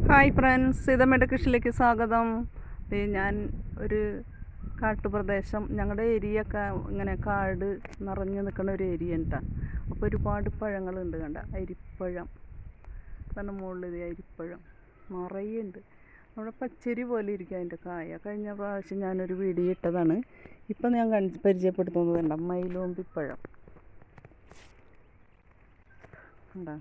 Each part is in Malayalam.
ഹായ് ഫ്രണ്ട്സ്, സീതമ്മയുടെ കൃഷിയിലേക്ക് സ്വാഗതം. ഞാൻ ഒരു കാട്ടുപ്രദേശം, ഞങ്ങളുടെ ഏരിയ ഒക്കെ ഇങ്ങനെ കാട് നിറഞ്ഞു നിൽക്കുന്ന ഒരു ഏരിയ ഉണ്ടാ. അപ്പോൾ ഒരുപാട് പഴങ്ങളുണ്ട്. കണ്ട അരിപ്പഴം കാരണം മുകളിൽ അരിപ്പഴം നിറയുണ്ട്. നമ്മുടെ പച്ചരി പോലെ ഇരിക്കും അതിൻ്റെ കായ. കഴിഞ്ഞ പ്രാവശ്യം ഞാനൊരു വീഡിയോ ഇട്ടതാണ്. ഇപ്പം ഞാൻ പരിചയപ്പെടുത്തുന്നത് കണ്ട മയിലോമ്പിപ്പഴം ഉണ്ടാ.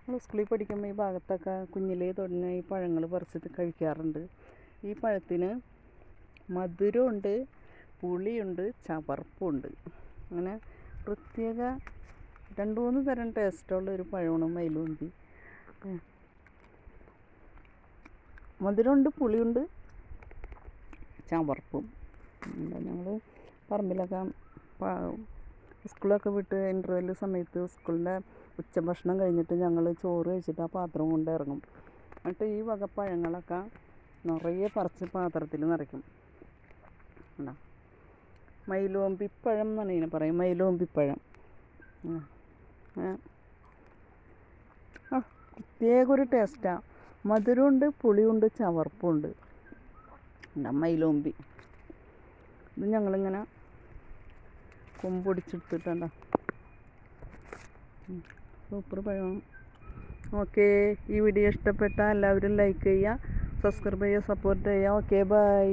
നമ്മൾ സ്കൂളിൽ പഠിക്കുമ്പോൾ ഈ ഭാഗത്തൊക്കെ കുഞ്ഞിലേ തുടങ്ങി ഈ പഴങ്ങൾ പറിച്ചിട്ട് കഴിക്കാറുണ്ട്. ഈ പഴത്തിന് മധുരമുണ്ട്, പുളിയുണ്ട്, ചവർപ്പുണ്ട്. അങ്ങനെ പ്രത്യേക 2-3 തരം ടേസ്റ്റുള്ള ഒരു പഴമാണ് മയിലോമ്പി. മധുരമുണ്ട്, പുളിയുണ്ട്, ചവർപ്പും. ഞങ്ങൾ പറമ്പിലൊക്കെ സ്കൂളൊക്കെ വിട്ട് ഇൻ്റർവെൽ സമയത്ത് സ്കൂളിൻ്റെ ഉച്ചഭക്ഷണം കഴിഞ്ഞിട്ട് ഞങ്ങൾ ചോറ് കഴിച്ചിട്ട് ആ പാത്രം കൊണ്ട് ഇറങ്ങും. എന്നിട്ട് ഈ വക പഴങ്ങളൊക്കെ നിറയെ പറിച്ച് പാത്രത്തിൽ നിറയ്ക്കും. മയിലോമ്പിപ്പഴം എന്നാണ് ഇതിനെ പറയും, മയിലോമ്പിപ്പഴം. പ്രത്യേക ഒരു ടേസ്റ്റാണ്. മധുരമുണ്ട്, പുളിയുണ്ട്, ചവർപ്പുണ്ട്. മയിലോമ്പി ഇത് ഞങ്ങളിങ്ങനെ കൊമ്പൊടിച്ചെടുത്തിട്ടുണ്ട. സൂപ്പർ പഴമാണ്. ഓക്കെ, ഈ വീഡിയോ ഇഷ്ടപ്പെട്ടാൽ എല്ലാവരും ലൈക്ക് ചെയ്യുക, സബ്സ്ക്രൈബ് ചെയ്യുക, സപ്പോർട്ട് ചെയ്യുക. Okay, by.